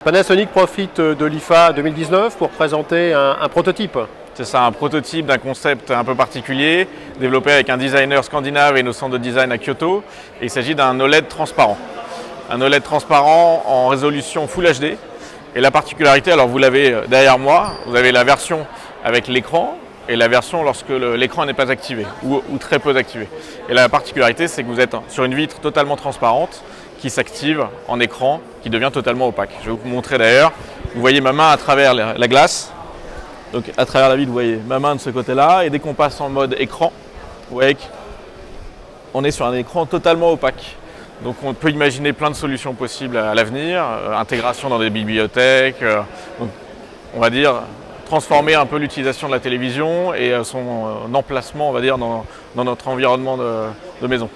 Panasonic profite de l'IFA 2019 pour présenter un prototype. C'est ça, un prototype d'un concept un peu particulier, développé avec un designer scandinave et nos centres de design à Kyoto. Et il s'agit d'un OLED transparent. Un OLED transparent en résolution Full HD. Et la particularité, alors vous l'avez derrière moi, vous avez la version avec l'écran et la version lorsque l'écran n'est pas activé ou très peu activé. Et la particularité, c'est que vous êtes sur une vitre totalement transparente qui s'active en écran, qui devient totalement opaque. Je vais vous montrer d'ailleurs. Vous voyez ma main à travers la glace. Donc à travers la vitre, vous voyez ma main de ce côté-là. Et dès qu'on passe en mode écran, vous voyez qu'on est sur un écran totalement opaque. Donc on peut imaginer plein de solutions possibles à l'avenir. Intégration dans des bibliothèques. Donc, on va dire transformer un peu l'utilisation de la télévision et son emplacement, on va dire, dans notre environnement de maison.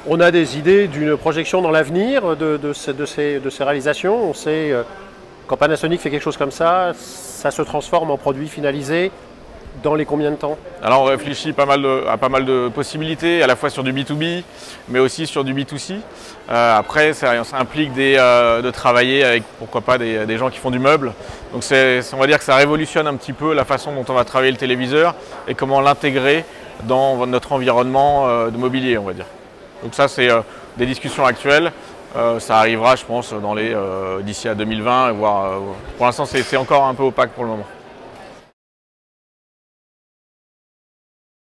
On a des idées d'une projection dans l'avenir de ces réalisations. On sait quand Panasonic fait quelque chose comme ça se transforme en produit finalisé dans les combien de temps? Alors on réfléchit à pas mal de possibilités, à la fois sur du B2B, mais aussi sur du B2C. Après, ça implique de travailler avec, pourquoi pas, des gens qui font du meuble. Donc on va dire que ça révolutionne un petit peu la façon dont on va travailler le téléviseur et comment l'intégrer dans notre environnement de mobilier, on va dire. Donc ça, c'est des discussions actuelles. Ça arrivera, je pense, d'ici à 2020. Voire, pour l'instant, c'est encore un peu opaque pour le moment.